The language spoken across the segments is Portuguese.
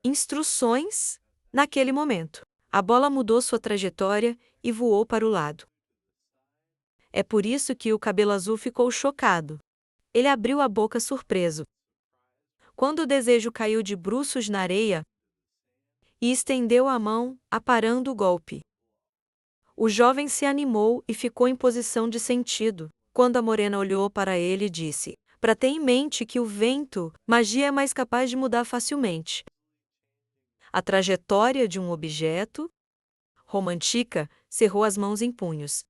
instruções naquele momento. A bola mudou sua trajetória e voou para o lado. É por isso que o cabelo azul ficou chocado. Ele abriu a boca surpreso. Quando o desejo caiu de bruços na areia e estendeu a mão, aparando o golpe. O jovem se animou e ficou em posição de sentido. Quando a morena olhou para ele, disse: para ter em mente que o vento, magia é mais capaz de mudar facilmente a trajetória de um objeto. Romantica cerrou as mãos em punhos.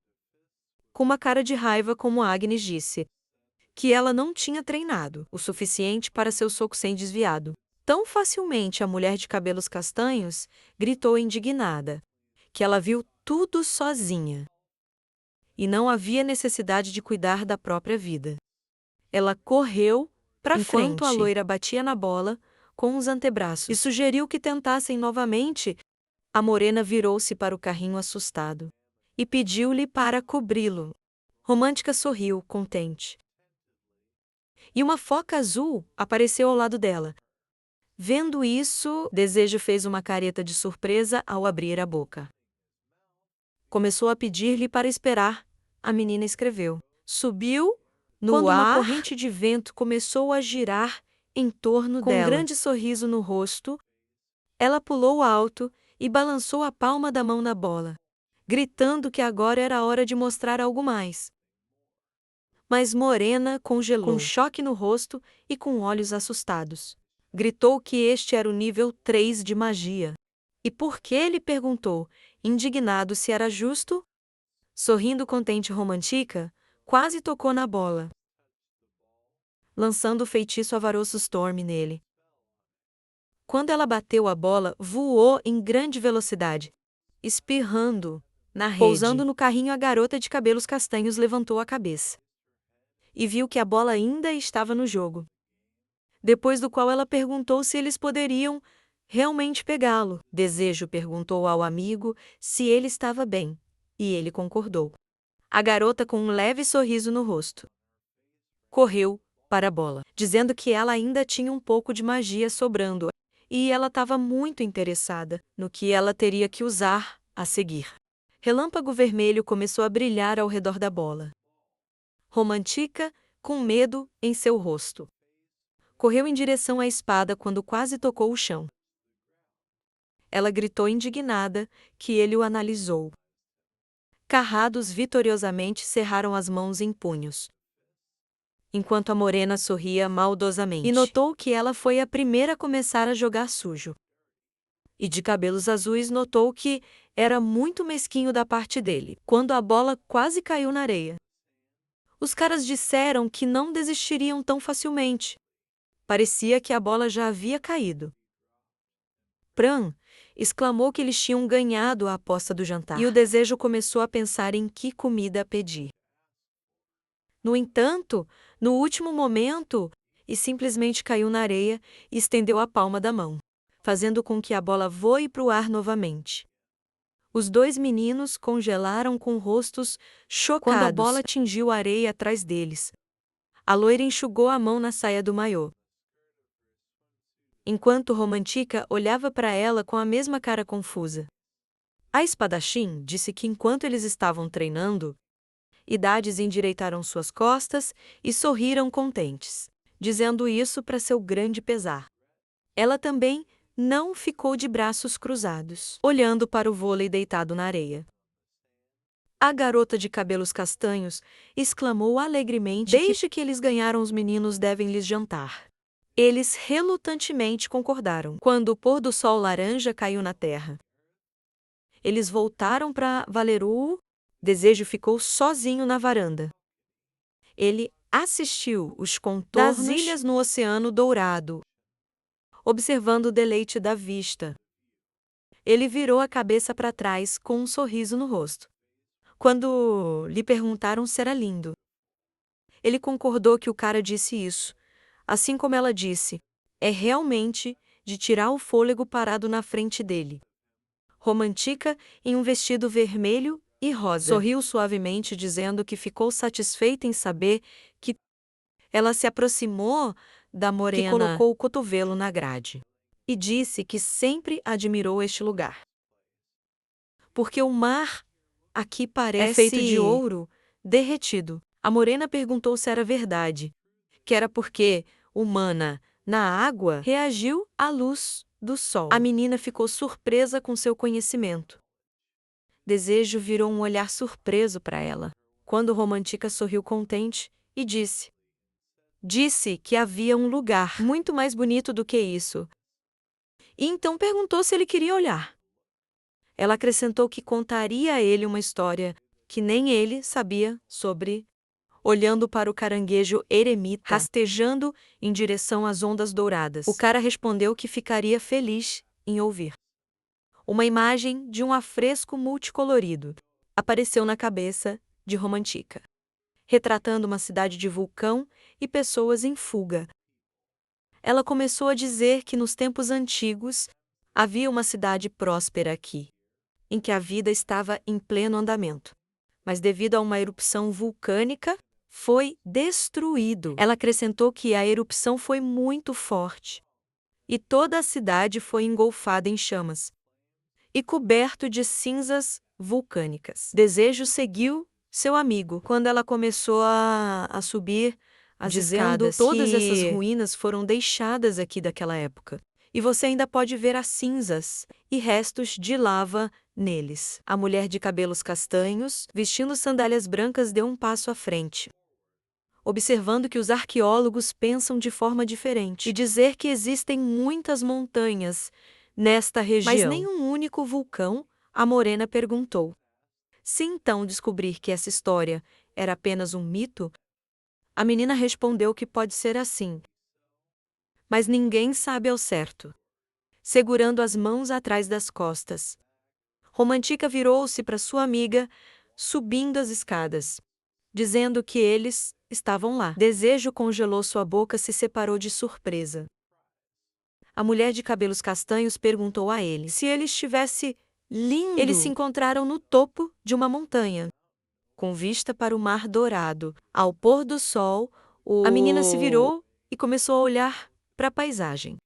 Com uma cara de raiva, como Agnes disse que ela não tinha treinado o suficiente para seu soco ser desviado. Tão facilmente a mulher de cabelos castanhos gritou indignada que ela viu tudo sozinha e não havia necessidade de cuidar da própria vida. Ela correu para frente enquanto a loira batia na bola com os antebraços e sugeriu que tentassem novamente. A morena virou-se para o carrinho assustado e pediu-lhe para cobri-lo. Romântica sorriu, contente. E uma foca azul apareceu ao lado dela. Vendo isso, Desejo fez uma careta de surpresa ao abrir a boca. Começou a pedir-lhe para esperar. A menina escreveu. Subiu no Quando ar. uma Corrente de vento começou a girar em torno dela. Com um grande sorriso no rosto, ela pulou alto e balançou a palma da mão na bola, gritando que agora era a hora de mostrar algo mais. Mas Morena congelou, com choque no rosto e com olhos assustados. Gritou que este era o nível 3 de magia. E por que ele perguntou, indignado se era justo? Sorrindo contente, Romantica quase tocou na bola, lançando o feitiço Avaroso Storm nele. Quando ela bateu a bola, voou em grande velocidade, espirrando na rede. Pousando no carrinho, a garota de cabelos castanhos levantou a cabeça e viu que a bola ainda estava no jogo. Depois do qual ela perguntou se eles poderiam realmente pegá-lo. Desejo perguntou ao amigo se ele estava bem, e ele concordou. A garota, com um leve sorriso no rosto, correu para a bola, dizendo que ela ainda tinha um pouco de magia sobrando, e ela estava muito interessada no que ela teria que usar a seguir. Relâmpago vermelho começou a brilhar ao redor da bola. Romantica, com medo em seu rosto, correu em direção à espada quando quase tocou o chão. Ela gritou indignada que ele o analisou. Carrados vitoriosamente cerraram as mãos em punhos, enquanto a morena sorria maldosamente. E notou que ela foi a primeira a começar a jogar sujo. E de cabelos azuis notou que era muito mesquinho da parte dele, quando a bola quase caiu na areia. Os caras disseram que não desistiriam tão facilmente. Parecia que a bola já havia caído. Pran exclamou que eles tinham ganhado a aposta do jantar. E o Desejo começou a pensar em que comida pedir. No entanto, no último momento, e simplesmente caiu na areia e estendeu a palma da mão, fazendo com que a bola voe para o ar novamente. Os dois meninos congelaram com rostos chocados quando a bola atingiu a areia atrás deles. A loira enxugou a mão na saia do maiô, enquanto Romantica olhava para ela com a mesma cara confusa. A espadachim disse que enquanto eles estavam treinando, idades endireitaram suas costas e sorriram contentes, dizendo isso para seu grande pesar. Ela também não ficou de braços cruzados, olhando para o vôlei deitado na areia. A garota de cabelos castanhos exclamou alegremente desde que eles ganharam, os meninos devem lhes jantar. Eles relutantemente concordaram. Quando o pôr do sol laranja caiu na terra, eles voltaram para Valeru. Desejo ficou sozinho na varanda. Ele assistiu os contornos das ilhas no Oceano Dourado, observando o deleite da vista. Ele virou a cabeça para trás com um sorriso no rosto. Quando lhe perguntaram se era lindo, ele concordou que o cara disse isso, assim como ela disse, é realmente de tirar o fôlego parado na frente dele. Romantica, em um vestido vermelho e rosa, sorriu suavemente, dizendo que ficou satisfeita em saber que ela se aproximou da morena, que colocou o cotovelo na grade e disse que sempre admirou este lugar. Porque o mar aqui parece feito de ouro derretido. A morena perguntou se era verdade, que era porque, humana, na água, reagiu à luz do sol. A menina ficou surpresa com seu conhecimento. Desejo virou um olhar surpreso para ela, quando Romântica sorriu contente e disse que havia um lugar muito mais bonito do que isso. E então perguntou se ele queria olhar. Ela acrescentou que contaria a ele uma história que nem ele sabia sobre, olhando para o caranguejo eremita, rastejando em direção às ondas douradas. O cara respondeu que ficaria feliz em ouvir. Uma imagem de um afresco multicolorido apareceu na cabeça de Romântica, retratando uma cidade de vulcão e pessoas em fuga. Ela começou a dizer que nos tempos antigos havia uma cidade próspera aqui, em que a vida estava em pleno andamento, mas devido a uma erupção vulcânica, foi destruído. Ela acrescentou que a erupção foi muito forte e toda a cidade foi engolfada em chamas e coberto de cinzas vulcânicas. Desejo seguiu seu amigo quando ela começou a subir as escadas. Todas essas ruínas foram deixadas aqui daquela época, e você ainda pode ver as cinzas e restos de lava neles. A mulher de cabelos castanhos, vestindo sandálias brancas, deu um passo à frente, observando que os arqueólogos pensam de forma diferente e dizer que existem muitas montanhas nesta região. Mas nenhum único vulcão, a morena perguntou. Se então descobrir que essa história era apenas um mito, a menina respondeu que pode ser assim, mas ninguém sabe ao certo. Segurando as mãos atrás das costas, Romântica virou-se para sua amiga, subindo as escadas, dizendo que eles estavam lá. Desejo congelou sua boca, se separou de surpresa. A mulher de cabelos castanhos perguntou a ele se ele estivesse lindo. Eles se encontraram no topo de uma montanha, com vista para o mar dourado. Ao pôr do sol, a menina se virou e começou a olhar para a paisagem,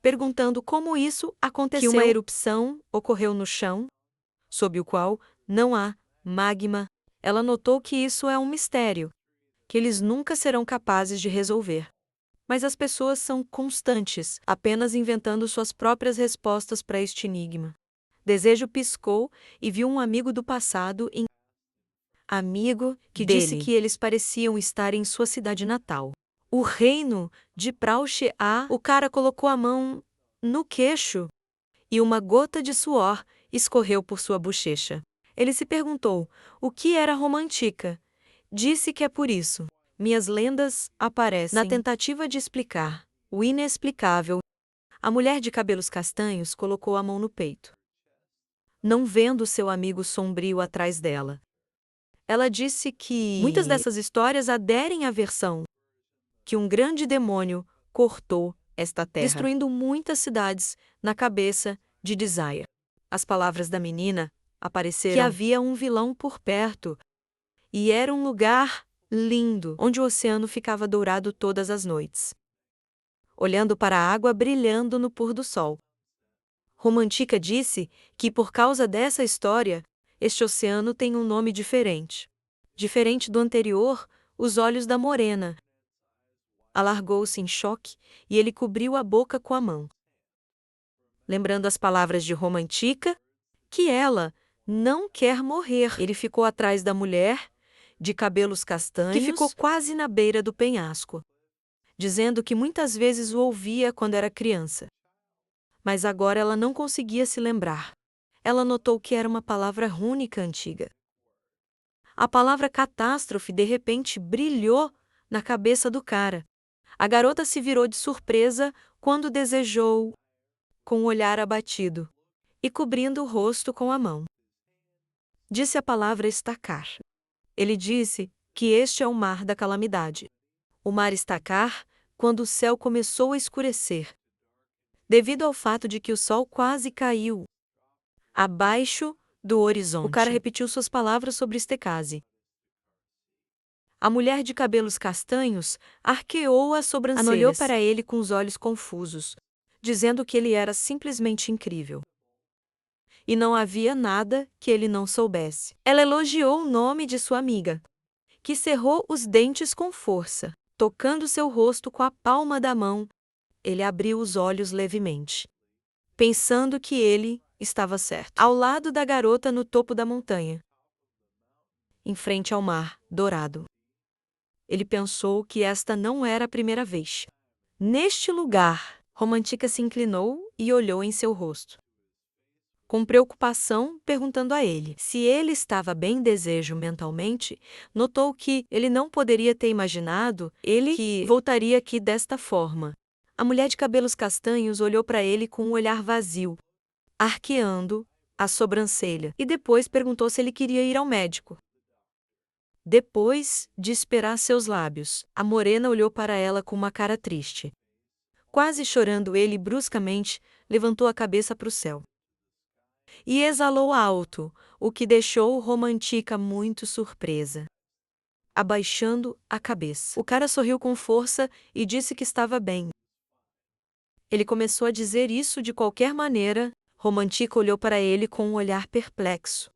perguntando como isso aconteceu. Que uma erupção ocorreu no chão, sob o qual não há magma. Ela notou que isso é um mistério, que eles nunca serão capazes de resolver. Mas as pessoas são constantes, apenas inventando suas próprias respostas para este enigma. Desejo piscou e viu um amigo do passado amigo que disse que eles pareciam estar em sua cidade natal, o reino de Prauche-A. O cara colocou a mão no queixo e uma gota de suor escorreu por sua bochecha. Ele se perguntou o que era Romântica. Disse que é por isso. Minhas lendas aparecem. Na tentativa de explicar o inexplicável, a mulher de cabelos castanhos colocou a mão no peito, não vendo seu amigo sombrio atrás dela. Ela disse que muitas dessas histórias aderem à versão que um grande demônio cortou esta terra, destruindo muitas cidades na cabeça de Desire. As palavras da menina apareceram que havia um vilão por perto e era um lugar lindo, onde o oceano ficava dourado todas as noites, olhando para a água brilhando no pôr do sol. Romântica disse que por causa dessa história, este oceano tem um nome diferente. Diferente do anterior, os olhos da morena. Alargou-se em choque e ele cobriu a boca com a mão, lembrando as palavras de Romântica, que ela não quer morrer. Ele ficou atrás da mulher de cabelos castanhos, que ficou quase na beira do penhasco, dizendo que muitas vezes o ouvia quando era criança. Mas agora ela não conseguia se lembrar. Ela notou que era uma palavra rúnica antiga. A palavra catástrofe de repente brilhou na cabeça do cara. A garota se virou de surpresa quando desejou, com o olhar abatido, e cobrindo o rosto com a mão. Disse a palavra estacar. Ele disse que este é o mar da calamidade. O mar estacar quando o céu começou a escurecer, devido ao fato de que o sol quase caiu abaixo do horizonte. O cara repetiu suas palavras sobre Estecase. A mulher de cabelos castanhos arqueou as sobrancelhas. Ana olhou para ele com os olhos confusos, dizendo que ele era simplesmente incrível. E não havia nada que ele não soubesse. Ela elogiou o nome de sua amiga, que cerrou os dentes com força. Tocando seu rosto com a palma da mão, ele abriu os olhos levemente, pensando que ele estava certo. Ao lado da garota no topo da montanha, em frente ao mar dourado. Ele pensou que esta não era a primeira vez. Neste lugar, Romantica se inclinou e olhou em seu rosto, com preocupação, perguntando a ele se ele estava bem. Desejo mentalmente, notou que ele não poderia ter imaginado que voltaria aqui desta forma. A mulher de cabelos castanhos olhou para ele com um olhar vazio, arqueando a sobrancelha, e depois perguntou se ele queria ir ao médico. Depois de esperar seus lábios, a morena olhou para ela com uma cara triste. Quase chorando, ele bruscamente levantou a cabeça para o céu e exalou alto, o que deixou Romantica muito surpresa. Abaixando a cabeça, o cara sorriu com força e disse que estava bem. Ele começou a dizer isso de qualquer maneira. Romantica olhou para ele com um olhar perplexo.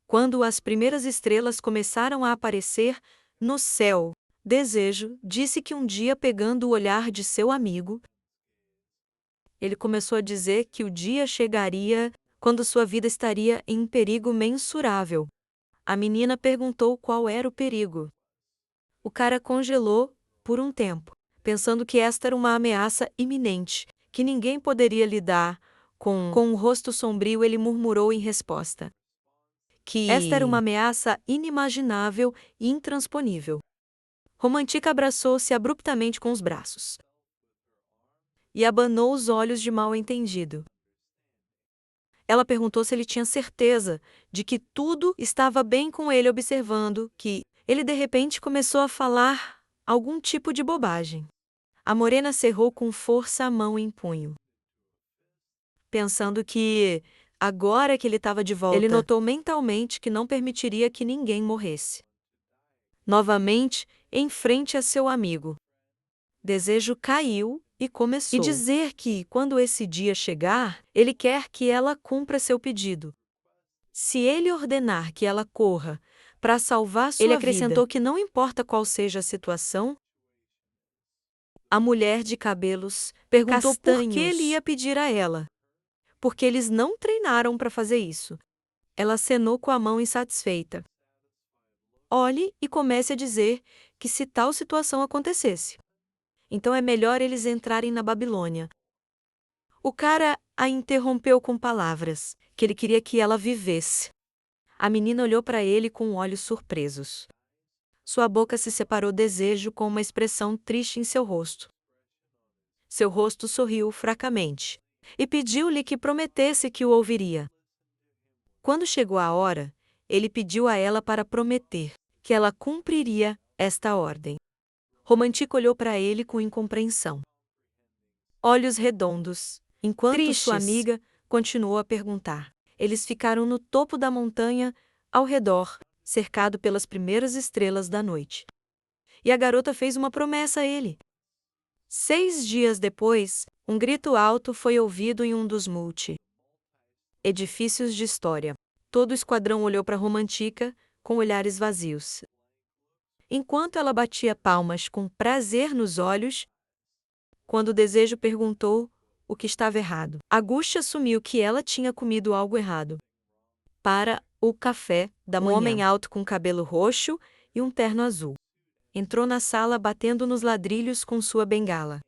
Quando as primeiras estrelas começaram a aparecer no céu, Desejo disse que um dia, pegando o olhar de seu amigo, ele começou a dizer que o dia chegaria quando sua vida estaria em perigo mensurável. A menina perguntou qual era o perigo. O cara congelou por um tempo, pensando que esta era uma ameaça iminente, que ninguém poderia lidar com. Com um rosto sombrio, ele murmurou em resposta que esta era uma ameaça inimaginável e intransponível. Romantica abraçou-se abruptamente com os braços e abanou os olhos de mal-entendido. Ela perguntou se ele tinha certeza de que tudo estava bem com ele, observando que ele de repente começou a falar algum tipo de bobagem. A morena cerrou com força a mão em punho, pensando que, agora que ele estava de volta, ele notou mentalmente que não permitiria que ninguém morresse. Novamente, em frente a seu amigo, Desejo caiu e começou a dizer que, quando esse dia chegar, ele quer que ela cumpra seu pedido. Se ele ordenar que ela corra para salvar sua vida, ele acrescentou que não importa qual seja a situação. A mulher de cabelos perguntou por que ele ia pedir a ela, porque eles não treinaram para fazer isso. Ela acenou com a mão insatisfeita. Olhe e comece a dizer que, se tal situação acontecesse, então é melhor eles entrarem na Babilônia. O cara a interrompeu com palavras que ele queria que ela vivesse. A menina olhou para ele com olhos surpresos. Sua boca se separou, Desejo, com uma expressão triste em seu rosto. Seu rosto sorriu fracamente e pediu-lhe que prometesse que o ouviria. Quando chegou a hora, ele pediu a ela para prometer que ela cumpriria esta ordem. Romantica olhou para ele com incompreensão. Olhos redondos, enquanto tristes, sua amiga continuou a perguntar. Eles ficaram no topo da montanha, ao redor, cercado pelas primeiras estrelas da noite. E a garota fez uma promessa a ele. 6 dias depois, um grito alto foi ouvido em um dos edifícios de história. Todo o esquadrão olhou para Romantica com olhares vazios. Enquanto ela batia palmas com prazer nos olhos, quando o Desejo perguntou o que estava errado, Auguste assumiu que ela tinha comido algo errado. Para o café da manhã, um homem alto com cabelo roxo e um terno azul entrou na sala batendo nos ladrilhos com sua bengala.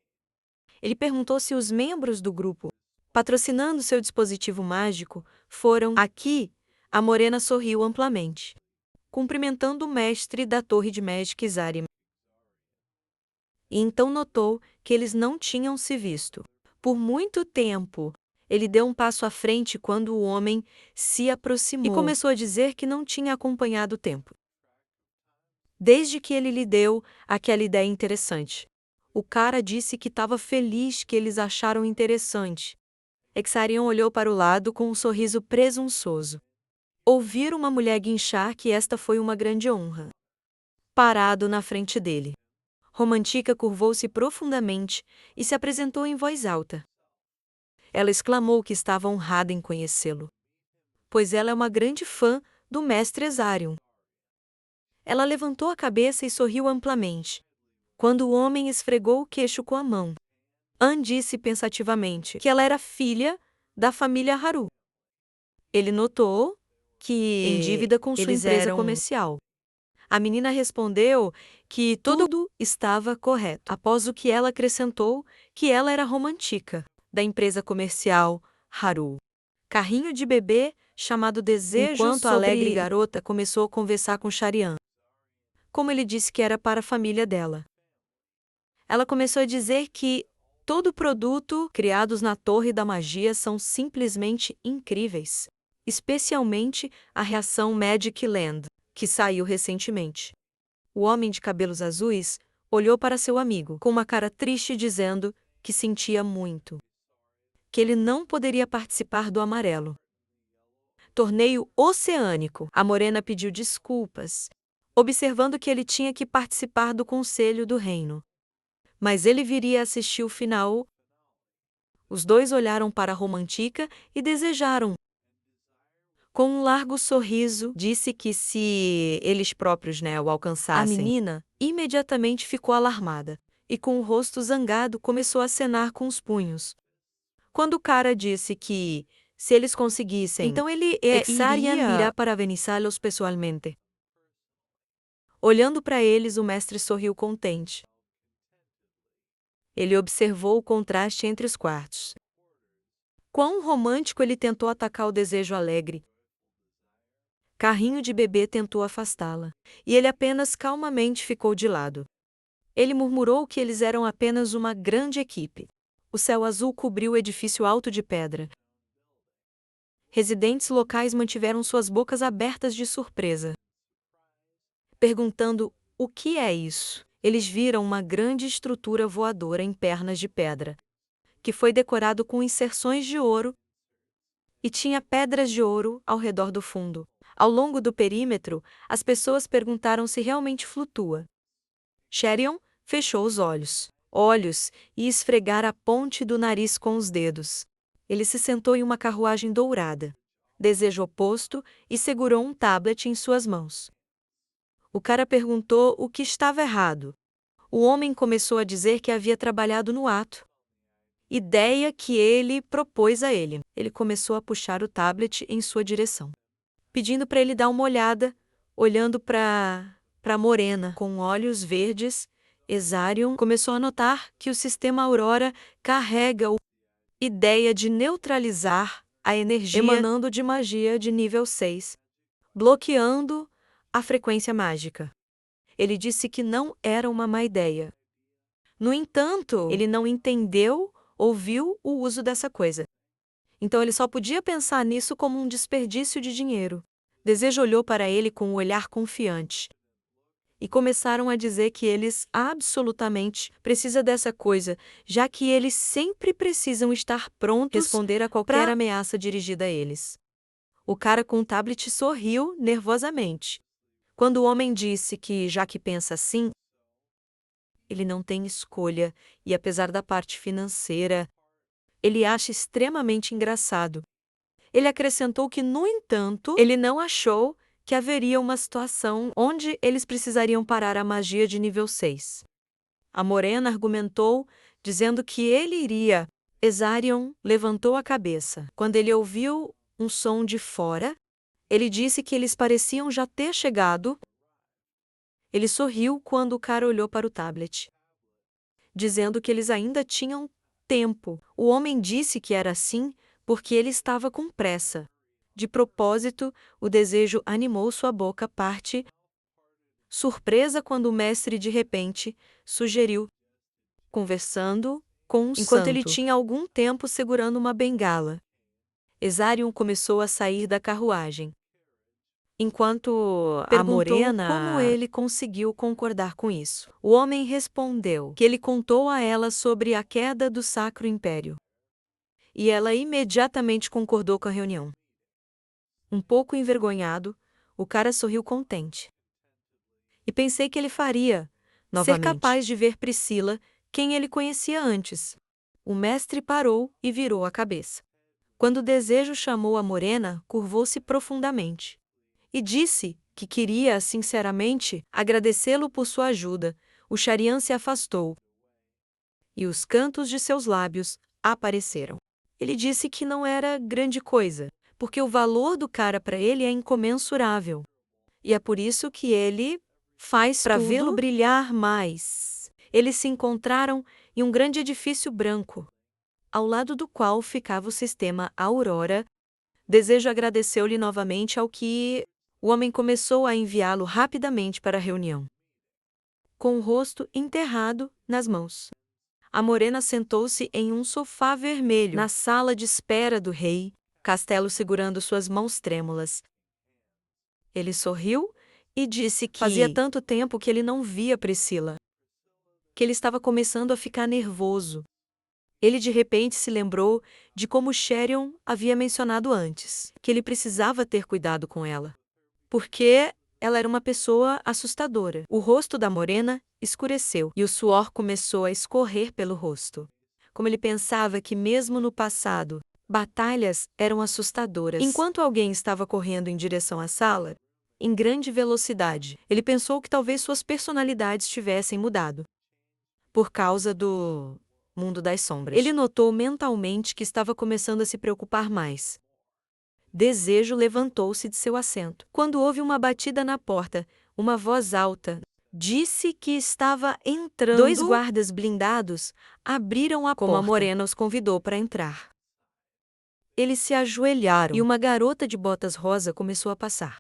Ele perguntou se os membros do grupo, patrocinando seu dispositivo mágico, foram aqui. A morena sorriu amplamente, cumprimentando o mestre da torre de Magic Zari. E então notou que eles não tinham se visto por muito tempo. Ele deu um passo à frente quando o homem se aproximou e começou a dizer que não tinha acompanhado o tempo desde que ele lhe deu aquela ideia interessante. O cara disse que estava feliz que eles acharam interessante. Exarion olhou para o lado com um sorriso presunçoso. Ouvir uma mulher guinchar que esta foi uma grande honra. Parado na frente dele, Romantica curvou-se profundamente e se apresentou em voz alta. Ela exclamou que estava honrada em conhecê-lo, pois ela é uma grande fã do mestre Exarion. Ela levantou a cabeça e sorriu amplamente, quando o homem esfregou o queixo com a mão. Anne disse pensativamente que ela era filha da família Haru. Ele notou que em dívida com sua empresa comercial. A menina respondeu que tudo estava correto, após o que ela acrescentou que ela era Romantica, da empresa comercial Haru. Carrinho de bebê chamado Desejo. Enquanto a alegre garota começou a conversar com Sharian, como ele disse que era para a família dela. Ela começou a dizer que todo produto criados na Torre da Magia são simplesmente incríveis, especialmente a reação Magic Land, que saiu recentemente. O homem de cabelos azuis olhou para seu amigo com uma cara triste dizendo que sentia muito, que ele não poderia participar do amarelo torneio oceânico. A morena pediu desculpas, observando que ele tinha que participar do Conselho do Reino. Mas ele viria assistir o final. Os dois olharam para a Romantica e desejaram. Com um largo sorriso, disse que se eles próprios o alcançassem. A menina imediatamente ficou alarmada e, com o rosto zangado, começou a acenar com os punhos. Quando o cara disse que, se eles conseguissem, então ele iria parabenizá-los pessoalmente. Olhando para eles, o mestre sorriu contente. Ele observou o contraste entre os quartos. Quão romântico ele tentou atacar o desejo alegre. Carrinho de bebê tentou afastá-la, e ele apenas calmamente ficou de lado. Ele murmurou que eles eram apenas uma grande equipe. O céu azul cobriu o edifício alto de pedra. Residentes locais mantiveram suas bocas abertas de surpresa, perguntando: o que é isso? Eles viram uma grande estrutura voadora em pernas de pedra, que foi decorado com inserções de ouro e tinha pedras de ouro ao redor do fundo. Ao longo do perímetro, as pessoas perguntaram se realmente flutua. Sharion fechou os olhos e esfregara a ponte do nariz com os dedos. Ele se sentou em uma carruagem dourada, desejo oposto, e segurou um tablet em suas mãos. O cara perguntou o que estava errado. O homem começou a dizer que havia trabalhado no ato. Ideia que ele propôs a ele. Ele começou a puxar o tablet em sua direção, pedindo para ele dar uma olhada, olhando para a morena com olhos verdes. Exarion começou a notar que o sistema Aurora carrega a ideia de neutralizar a energia emanando de magia de nível 6, bloqueando a frequência mágica. Ele disse que não era uma má ideia. No entanto, ele não entendeu ou viu o uso dessa coisa. Então ele só podia pensar nisso como um desperdício de dinheiro. Desejo olhou para ele com um olhar confiante. E começaram a dizer que eles absolutamente precisam dessa coisa, já que eles sempre precisam estar prontos a responder a qualquer ameaça dirigida a eles. O cara com o tablet sorriu nervosamente, quando o homem disse que, já que pensa assim, ele não tem escolha e, apesar da parte financeira, ele acha extremamente engraçado. Ele acrescentou que, no entanto, ele não achou que haveria uma situação onde eles precisariam parar a magia de nível 6. A morena argumentou, dizendo que ele iria. Exarion levantou a cabeça. Quando ele ouviu um som de fora, ele disse que eles pareciam já ter chegado. Ele sorriu quando o cara olhou para o tablet, dizendo que eles ainda tinham tempo. O homem disse que era assim porque ele estava com pressa. De propósito, o desejo animou sua boca parte. Surpresa quando o mestre de repente sugeriu, conversando com um enquanto ele tinha algum tempo segurando uma bengala. Exarion começou a sair da carruagem. Enquanto a morena como ele conseguiu concordar com isso. O homem respondeu que ele contou a ela sobre a queda do Sacro Império. E ela imediatamente concordou com a reunião. Um pouco envergonhado, o cara sorriu contente. E pensei que ele faria, ser capaz de ver Priscila, quem ele conhecia antes. O mestre parou e virou a cabeça. Quando o desejo chamou a morena, curvou-se profundamente. E disse que queria, sinceramente, agradecê-lo por sua ajuda. O Charian se afastou. E os cantos de seus lábios apareceram. Ele disse que não era grande coisa, porque o valor do cara para ele é incomensurável. E é por isso que ele faz para vê-lo brilhar mais. Eles se encontraram em um grande edifício branco, ao lado do qual ficava o sistema Aurora. Desejo agradeceu-lhe novamente, ao que o homem começou a enviá-lo rapidamente para a reunião, com o rosto enterrado nas mãos. A morena sentou-se em um sofá vermelho na sala de espera do rei, Castelo segurando suas mãos trêmulas. Ele sorriu e disse que fazia tanto tempo que ele não via Priscila, que ele estava começando a ficar nervoso. Ele de repente se lembrou de como Charian havia mencionado antes, que ele precisava ter cuidado com ela, porque ela era uma pessoa assustadora. O rosto da morena escureceu e o suor começou a escorrer pelo rosto. Como ele pensava que mesmo no passado, batalhas eram assustadoras. Enquanto alguém estava correndo em direção à sala, em grande velocidade, ele pensou que talvez suas personalidades tivessem mudado, por causa do mundo das sombras. Ele notou mentalmente que estava começando a se preocupar mais. Desejo levantou-se de seu assento. Quando houve uma batida na porta, uma voz alta disse que estava entrando. 2 guardas blindados abriram a porta, como a morena os convidou para entrar. Eles se ajoelharam e uma garota de botas rosa começou a passar.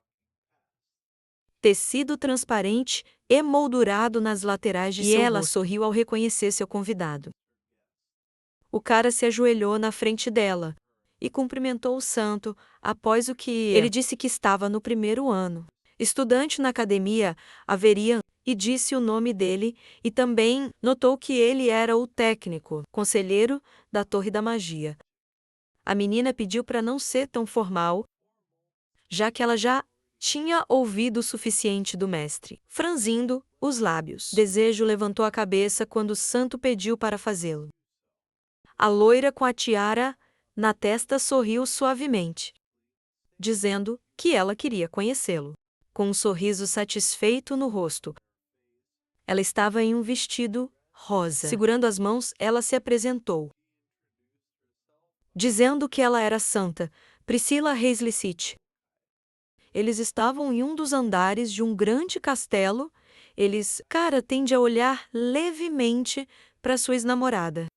Tecido transparente emoldurado nas laterais de seu rosto. E ela sorriu ao reconhecer seu convidado. O cara se ajoelhou na frente dela e cumprimentou o santo, após o que ele disse que estava no 1º ano. Estudante na academia, haveria, e disse o nome dele, e também notou que ele era o técnico, conselheiro da Torre da Magia. A menina pediu para não ser tão formal, já que ela já tinha ouvido o suficiente do mestre. Franzindo os lábios, Desejo levantou a cabeça quando o santo pediu para fazê-lo. A loira com a tiara na testa sorriu suavemente, dizendo que ela queria conhecê-lo. Com um sorriso satisfeito no rosto. Ela estava em um vestido rosa. Segurando as mãos, ela se apresentou, dizendo que ela era santa, Priscila Hazelcity. Eles estavam em um dos andares de um grande castelo. Cara tende a olhar levemente para sua ex-namorada.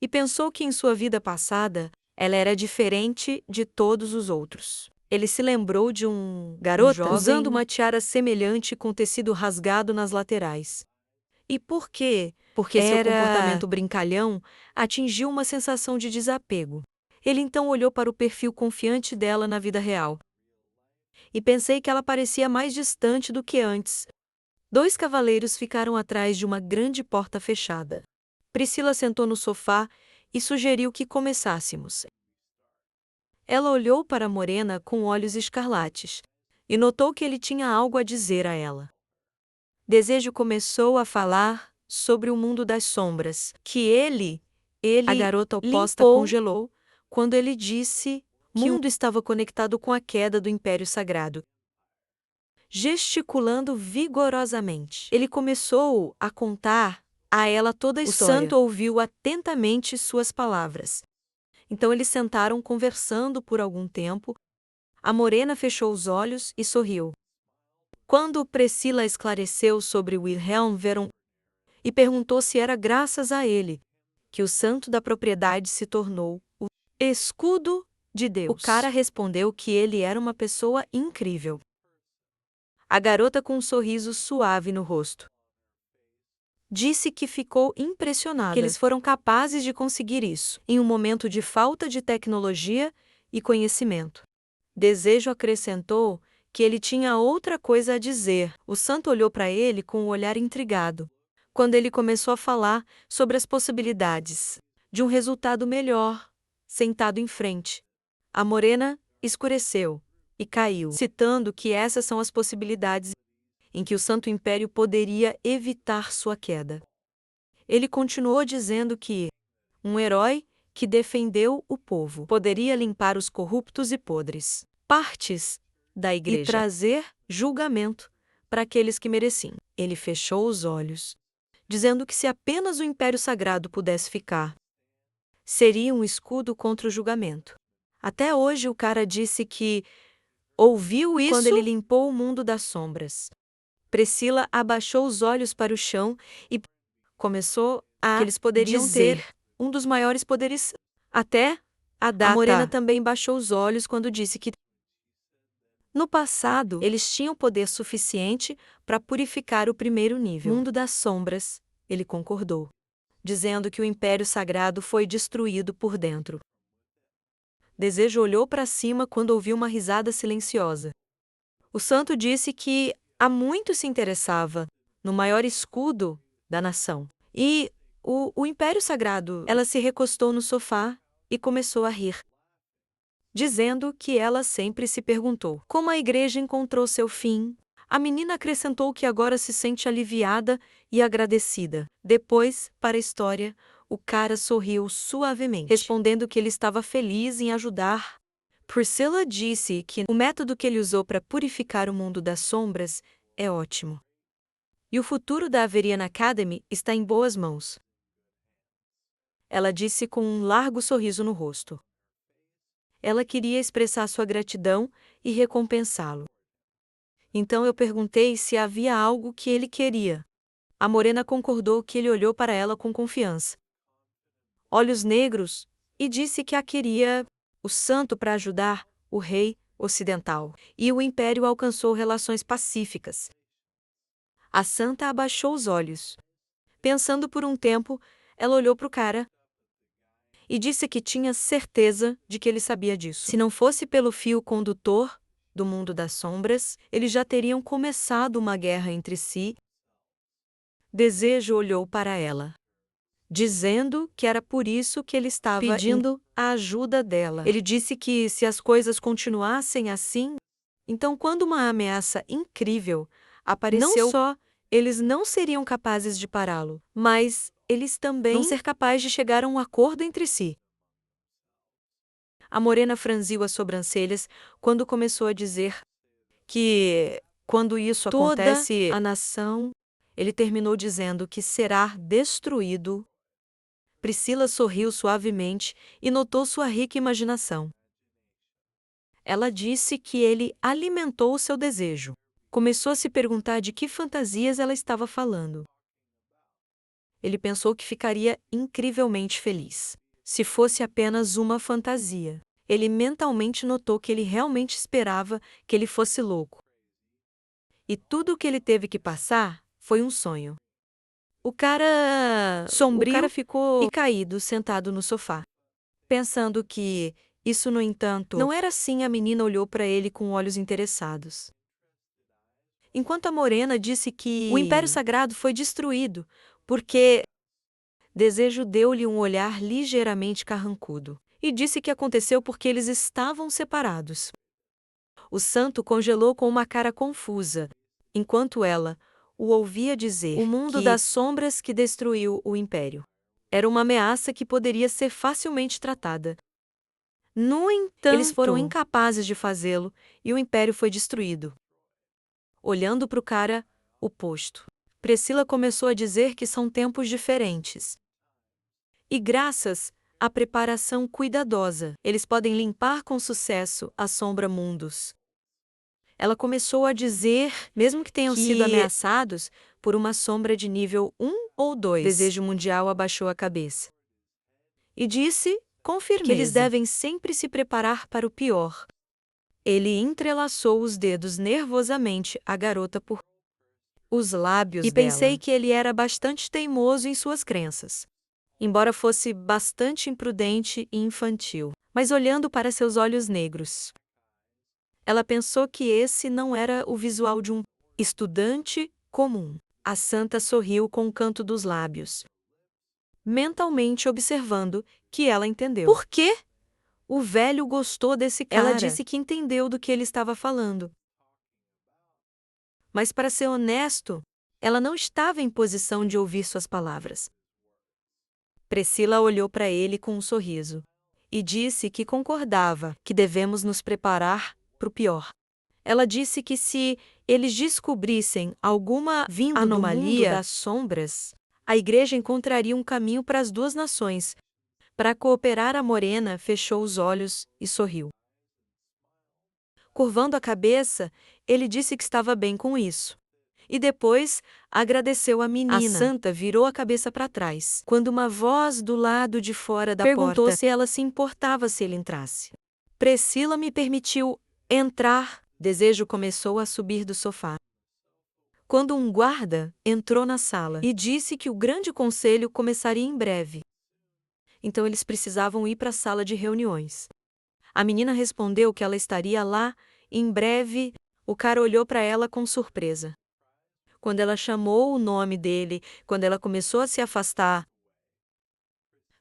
E pensou que em sua vida passada, ela era diferente de todos os outros. Ele se lembrou de garota jovem usando uma tiara semelhante com tecido rasgado nas laterais. E por quê? Porque seu comportamento brincalhão atingiu uma sensação de desapego. Ele então olhou para o perfil confiante dela na vida real. E pensei que ela parecia mais distante do que antes. 2 cavaleiros ficaram atrás de uma grande porta fechada. Priscila sentou no sofá e sugeriu que começássemos. Ela olhou para a morena com olhos escarlates e notou que ele tinha algo a dizer a ela. Desejo começou a falar sobre o mundo das sombras, que a garota oposta congelou quando ele disse que o mundo estava conectado com a queda do Império Sagrado. Gesticulando vigorosamente, ele começou a contar a ela toda a história. O santo ouviu atentamente suas palavras. Então eles sentaram conversando por algum tempo. A morena fechou os olhos e sorriu. Quando Priscila esclareceu sobre Wilhelm Veron e perguntou se era graças a ele que o santo da propriedade se tornou o escudo de Deus. O cara respondeu que ele era uma pessoa incrível. A garota com um sorriso suave no rosto disse que ficou impressionada que eles foram capazes de conseguir isso em um momento de falta de tecnologia e conhecimento. Desejo acrescentou que ele tinha outra coisa a dizer. O santo olhou para ele com um olhar intrigado, quando ele começou a falar sobre as possibilidades de um resultado melhor, sentado em frente. A morena escureceu e caiu, citando que essas são as possibilidades em que o Santo Império poderia evitar sua queda. Ele continuou dizendo que um herói que defendeu o povo poderia limpar os corruptos e podres partes da igreja e trazer julgamento para aqueles que mereciam. Ele fechou os olhos, dizendo que se apenas o Império Sagrado pudesse ficar, seria um escudo contra o julgamento. Até hoje o cara disse que ouviu isso quando ele limpou o mundo das sombras. Priscila abaixou os olhos para o chão e começou que eles poderiam ter um dos maiores poderes até a data. A Morena também baixou os olhos quando disse que no passado eles tinham poder suficiente para purificar o primeiro nível. Mundo das sombras, ele concordou, dizendo que o Império Sagrado foi destruído por dentro. Desejo olhou para cima quando ouviu uma risada silenciosa. O santo disse que há muito se interessava no maior escudo da nação. E o Império Sagrado. Ela se recostou no sofá e começou a rir, dizendo que ela sempre se perguntou como a igreja encontrou seu fim. A menina acrescentou que agora se sente aliviada e agradecida. Depois, para a história, o cara sorriu suavemente, respondendo que ele estava feliz em ajudar. Priscilla disse que o método que ele usou para purificar o mundo das sombras é ótimo. E o futuro da Averian Academy está em boas mãos. Ela disse com um largo sorriso no rosto. Ela queria expressar sua gratidão e recompensá-lo. Então eu perguntei se havia algo que ele queria. A morena concordou que ele olhou para ela com confiança, olhos negros, e disse que a queria o santo para ajudar o rei ocidental. E o império alcançou relações pacíficas. A santa abaixou os olhos. Pensando por um tempo, ela olhou para o cara e disse que tinha certeza de que ele sabia disso. Se não fosse pelo fio condutor do mundo das sombras, eles já teriam começado uma guerra entre si. Desejo olhou para ela, dizendo que era por isso que ele estava pedindo a ajuda dela. Ele disse que se as coisas continuassem assim, então quando uma ameaça incrível apareceu, não só eles não seriam capazes de pará-lo, mas eles também não ser capazes de chegar a um acordo entre si. A morena franziu as sobrancelhas quando começou a dizer que, quando isso acontece, a nação. Ele terminou dizendo que será destruído. Priscila sorriu suavemente e notou sua rica imaginação. Ela disse que ele alimentou seu desejo. Começou a se perguntar de que fantasias ela estava falando. Ele pensou que ficaria incrivelmente feliz se fosse apenas uma fantasia. Ele mentalmente notou que ele realmente esperava que ele fosse louco. E tudo o que ele teve que passar foi um sonho. O cara ficou e caído sentado no sofá, pensando que isso, no entanto, não era assim. A menina olhou para ele com olhos interessados. Enquanto a morena disse que o Império Sagrado foi destruído porque Desejo deu-lhe um olhar ligeiramente carrancudo e disse que aconteceu porque eles estavam separados. O santo congelou com uma cara confusa, enquanto ela o ouvia dizer o mundo das sombras que destruiu o império. Era uma ameaça que poderia ser facilmente tratada. No entanto, eles foram incapazes de fazê-lo e o império foi destruído. Olhando para o cara oposto, Priscila começou a dizer que são tempos diferentes. E graças à preparação cuidadosa, eles podem limpar com sucesso a sombra mundos. Ela começou a dizer, mesmo que tenham sido ameaçados por uma sombra de nível 1 ou 2, Desejo Mundial abaixou a cabeça. E disse, com firmeza, que eles devem sempre se preparar para o pior. Ele entrelaçou os dedos nervosamente a garota por os lábios dela. E pensei que ele era bastante teimoso em suas crenças, embora fosse bastante imprudente e infantil. Mas olhando para seus olhos negros, ela pensou que esse não era o visual de um estudante comum. A santa sorriu com o canto dos lábios, mentalmente observando que ela entendeu. Por quê? O velho gostou desse cara. Ela disse que entendeu do que ele estava falando. Mas, para ser honesto, ela não estava em posição de ouvir suas palavras. Priscila olhou para ele com um sorriso e disse que concordava que devemos nos preparar para o pior. Ela disse que se eles descobrissem alguma anomalia do mundo das sombras, a igreja encontraria um caminho para as duas nações. Para cooperar, a morena fechou os olhos e sorriu. Curvando a cabeça, ele disse que estava bem com isso. E depois agradeceu a menina. A santa virou a cabeça para trás, quando uma voz do lado de fora da porta perguntou se ela se importava se ele entrasse. Priscila me permitiu entrar. Desejo começou a subir do sofá, quando um guarda entrou na sala e disse que o grande conselho começaria em breve. Então eles precisavam ir para a sala de reuniões. A menina respondeu que ela estaria lá em breve. O cara olhou para ela com surpresa. Quando ela chamou o nome dele, quando ela começou a se afastar,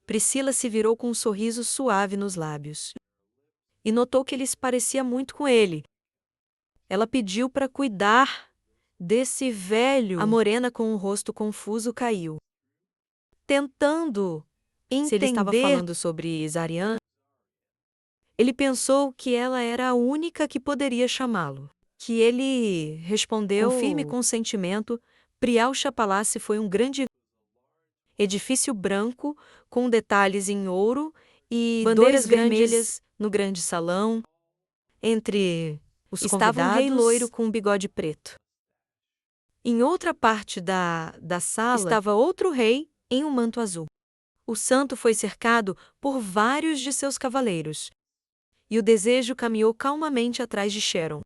Priscila se virou com um sorriso suave nos lábios e notou que ele se parecia muito com ele. Ela pediu para cuidar desse velho. A morena, com o rosto confuso, caiu, tentando entender se ele estava falando sobre Zarian. Ele pensou que ela era a única que poderia chamá-lo. Que ele respondeu com firme consentimento. Prialcha Palace foi um grande edifício branco com detalhes em ouro e bandeiras vermelhas no grande salão. Entre os estava um rei loiro com um bigode preto. Em outra parte da sala estava outro rei em um manto azul. O santo foi cercado por vários de seus cavaleiros, e o desejo caminhou calmamente atrás de Sharon.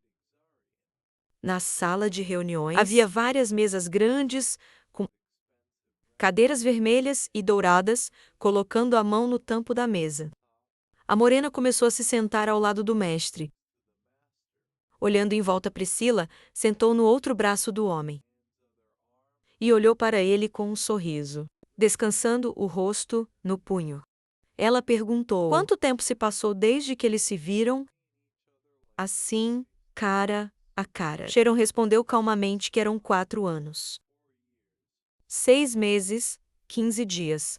Na sala de reuniões havia várias mesas grandes com cadeiras vermelhas e douradas, colocando a mão no tampo da mesa. A morena começou a se sentar ao lado do mestre. Olhando em volta, Priscila sentou no outro braço do homem e olhou para ele com um sorriso, descansando o rosto no punho. Ela perguntou: quanto tempo se passou desde que eles se viram assim, cara a cara? Sharon respondeu calmamente que eram 4 anos. 6 meses, 15 dias,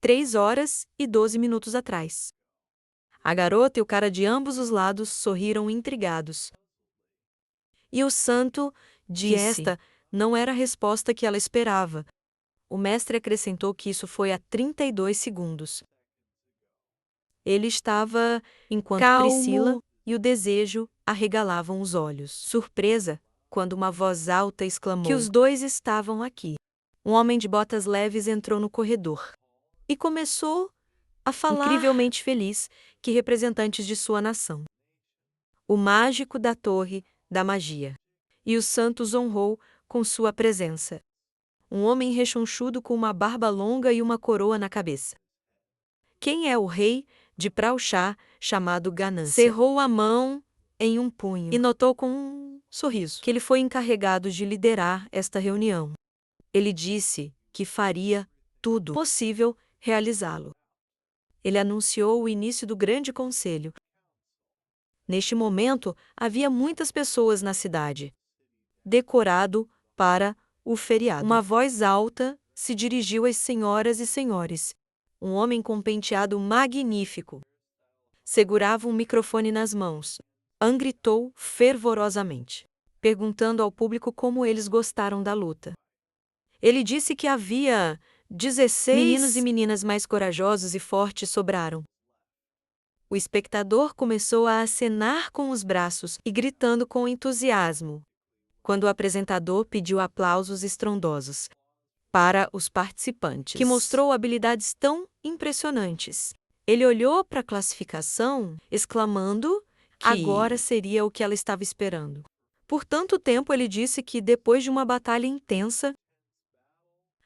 3 horas e 12 minutos atrás. A garota e o cara de ambos os lados sorriram intrigados. E o santo disse: esta não era a resposta que ela esperava. O mestre acrescentou que isso foi há 32 segundos. Ele estava enquanto calmo, Priscila e o desejo arregalavam os olhos. Surpresa, quando uma voz alta exclamou que os dois estavam aqui. Um homem de botas leves entrou no corredor e começou a falar, incrivelmente feliz, que representantes de sua nação. O mágico da torre da magia. E o santo os honrou com sua presença. Um homem rechonchudo com uma barba longa e uma coroa na cabeça. Quem é o rei de Praochá, chamado Ganância? Cerrou a mão em um punho e notou com um sorriso que ele foi encarregado de liderar esta reunião. Ele disse que faria tudo possível realizá-lo. Ele anunciou o início do grande conselho. Neste momento, havia muitas pessoas na cidade, decorado para o feriado. Uma voz alta se dirigiu às senhoras e senhores. Um homem com penteado magnífico segurava um microfone nas mãos. An gritou fervorosamente, perguntando ao público como eles gostaram da luta. Ele disse que havia 16 meninos e meninas mais corajosos e fortes sobraram. O espectador começou a acenar com os braços e gritando com entusiasmo, quando o apresentador pediu aplausos estrondosos para os participantes, que mostrou habilidades tão impressionantes. Ele olhou para a classificação, exclamando que agora seria o que ela estava esperando. Por tanto tempo, ele disse que, depois de uma batalha intensa,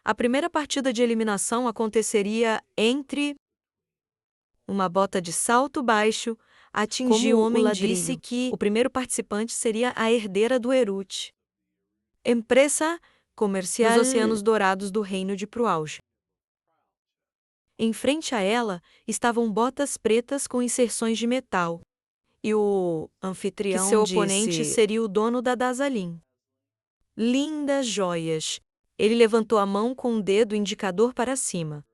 a primeira partida de eliminação aconteceria entre uma bota de salto baixo atingiu o homem. Disse que o primeiro participante seria a herdeira do Erut, empresa comercial dos Oceanos Dourados do Reino de Pruauge. Em frente a ela estavam botas pretas com inserções de metal, e o anfitrião que seu oponente seria o dono da Dazalim. lindas joias. Ele levantou a mão com o dedo indicador para cima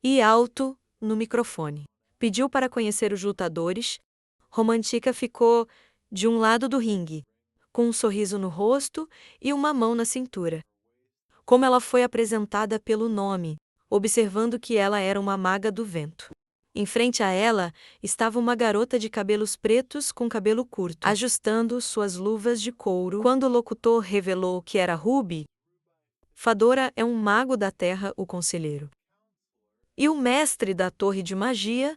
e alto no microfone. Pediu para conhecer os lutadores. Romantica ficou de um lado do ringue, com um sorriso no rosto e uma mão na cintura. Como ela foi apresentada pelo nome, observando que ela era uma maga do vento. Em frente a ela estava uma garota de cabelos pretos com cabelo curto, ajustando suas luvas de couro. Quando o locutor revelou que era Ruby, Fadora é um mago da terra, o conselheiro, e o mestre da torre de magia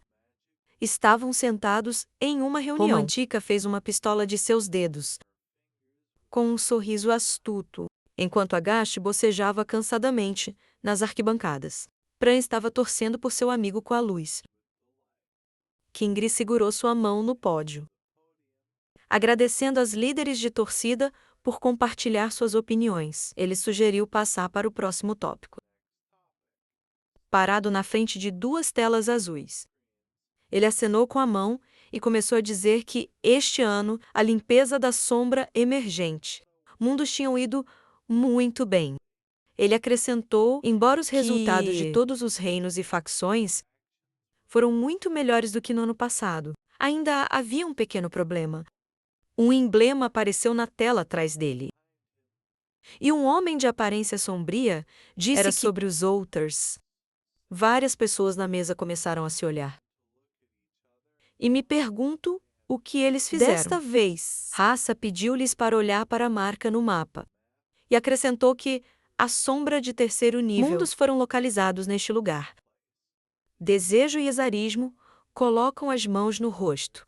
estavam sentados em uma reunião. Romantica fez uma pistola de seus dedos, com um sorriso astuto, enquanto Agache bocejava cansadamente nas arquibancadas. Pran estava torcendo por seu amigo com a luz. Kingri segurou sua mão no pódio, agradecendo às líderes de torcida por compartilhar suas opiniões. Ele sugeriu passar para o próximo tópico. Parado na frente de 2 telas azuis, ele acenou com a mão e começou a dizer que, este ano, a limpeza da sombra emergente. Mundos tinham ido muito bem. Ele acrescentou, embora os resultados de todos os reinos e facções foram muito melhores do que no ano passado, ainda havia um pequeno problema. Um emblema apareceu na tela atrás dele. E um homem de aparência sombria disse que era sobre os Outers. Várias pessoas na mesa começaram a se olhar. E me pergunto o que eles fizeram. Desta vez, Raça pediu-lhes para olhar para a marca no mapa. E acrescentou que a sombra de terceiro nível. Mundos foram localizados neste lugar. Desejo e Ezarismo colocam as mãos no rosto,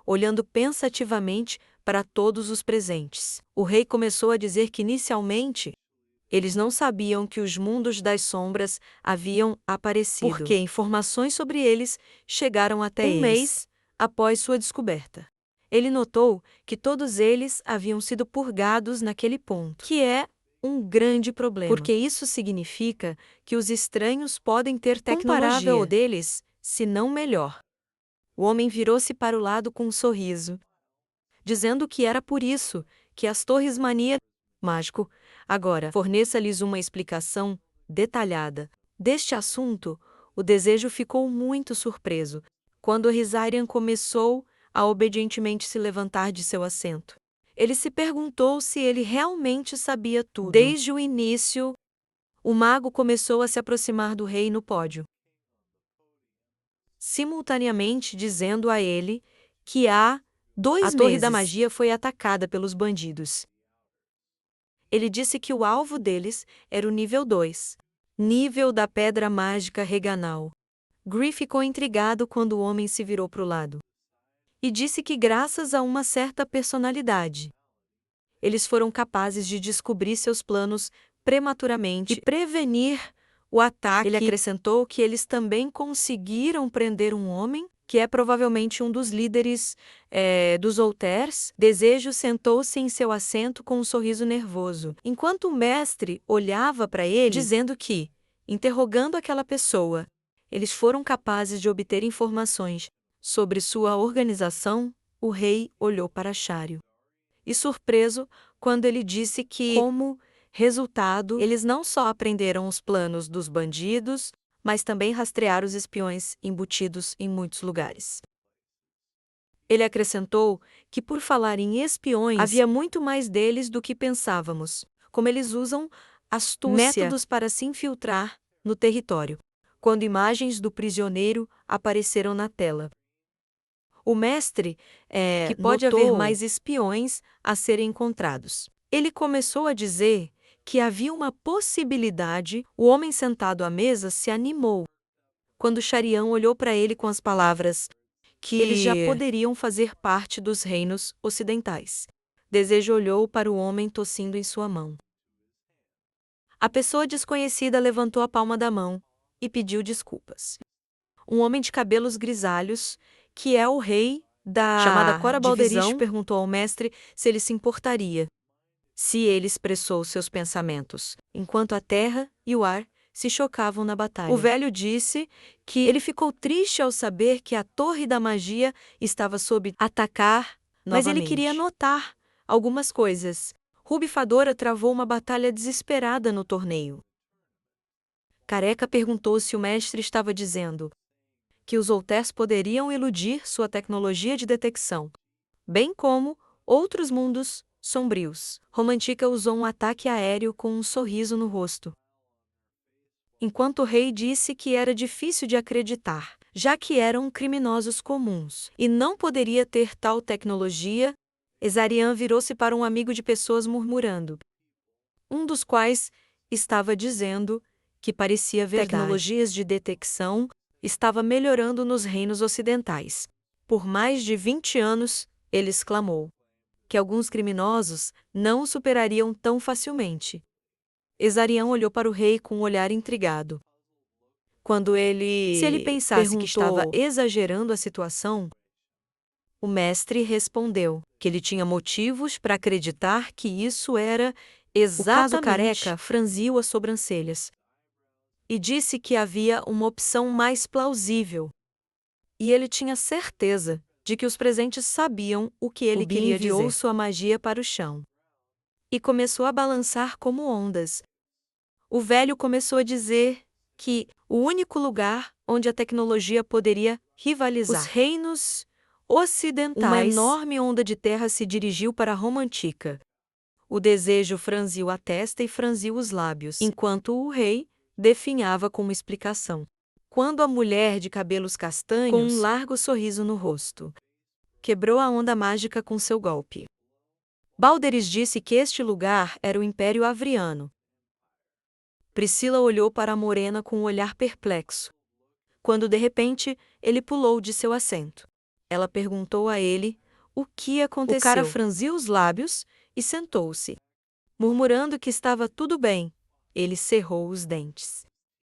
olhando pensativamente para todos os presentes. O rei começou a dizer que, inicialmente, eles não sabiam que os mundos das sombras haviam aparecido, porque informações sobre eles chegaram até eles. Um mês após sua descoberta. Ele notou que todos eles haviam sido purgados naquele ponto, que é um grande problema, porque isso significa que os estranhos podem ter tecnologia comparável ao deles, se não melhor. O homem virou-se para o lado com um sorriso, dizendo que era por isso que as torres mania mágico. Agora, forneça-lhes uma explicação detalhada deste assunto. O desejo ficou muito surpreso quando Rizarian começou a obedientemente se levantar de seu assento. Ele se perguntou se ele realmente sabia tudo. Desde o início, o mago começou a se aproximar do rei no pódio, simultaneamente dizendo a ele que há 2 meses a Torre da Magia foi atacada pelos bandidos. Ele disse que o alvo deles era o nível 2, nível da Pedra Mágica Reganal. Gree ficou intrigado quando o homem se virou para o lado e disse que, graças a uma certa personalidade, eles foram capazes de descobrir seus planos prematuramente e prevenir o ataque. Ele acrescentou que eles também conseguiram prender um homem, que é provavelmente um dos líderes dos Outers. Desejo sentou-se em seu assento com um sorriso nervoso, enquanto o mestre olhava para ele, dizendo que, interrogando aquela pessoa, eles foram capazes de obter informações sobre sua organização. O rei olhou para Shario e surpreso quando ele disse que, como resultado, eles não só aprenderam os planos dos bandidos, mas também rastrearam os espiões embutidos em muitos lugares. Ele acrescentou que, por falar em espiões, havia muito mais deles do que pensávamos, como eles usam astúcia, métodos para se infiltrar no território. Quando imagens do prisioneiro apareceram na tela, o mestre que pode haver mais espiões a serem encontrados. Ele começou a dizer que havia uma possibilidade. O homem sentado à mesa se animou quando Sharian olhou para ele com as palavras que eles já poderiam fazer parte dos reinos ocidentais. Desejo olhou para o homem tossindo em sua mão. A pessoa desconhecida levantou a palma da mão e pediu desculpas. Um homem de cabelos grisalhos, que é o rei da chamada Cora Balderish, perguntou ao mestre se ele se importaria se ele expressou seus pensamentos, enquanto a terra e o ar se chocavam na batalha. O velho disse que ele ficou triste ao saber que a Torre da Magia estava sob atacar, mas ele queria notar algumas coisas. Rubifadora travou uma batalha desesperada no torneio. Careca perguntou se o mestre estava dizendo que os Outers poderiam iludir sua tecnologia de detecção, bem como outros mundos sombrios. Romantica usou um ataque aéreo com um sorriso no rosto. Enquanto o rei disse que era difícil de acreditar, já que eram criminosos comuns e não poderia ter tal tecnologia, Ezarian virou-se para um amigo de pessoas murmurando, um dos quais estava dizendo que parecia verdade. Tecnologias de detecção estava melhorando nos reinos ocidentais. Por mais de 20 anos, ele exclamou que alguns criminosos não o superariam tão facilmente. Ezarian olhou para o rei com um olhar intrigado. Se ele pensasse que estava exagerando a situação, o mestre respondeu que ele tinha motivos para acreditar que isso era exatamente. O caso Careca franziu as sobrancelhas e disse que havia uma opção mais plausível. E ele tinha certeza de que os presentes sabiam o que ele queria dizer. Enviou sua magia para o chão e começou a balançar como ondas. O velho começou a dizer que o único lugar onde a tecnologia poderia rivalizar. Os reinos ocidentais. Uma enorme onda de terra se dirigiu para Roma Antiga. O desejo franziu a testa e franziu os lábios, enquanto o rei definhava com uma explicação. Quando a mulher de cabelos castanhos, com um largo sorriso no rosto, quebrou a onda mágica com seu golpe. Balderis disse que este lugar era o Império Avriano. Priscila olhou para a morena com um olhar perplexo, quando de repente ele pulou de seu assento. Ela perguntou a ele o que aconteceu. O cara franziu os lábios e sentou-se. Murmurando que estava tudo bem, ele cerrou os dentes.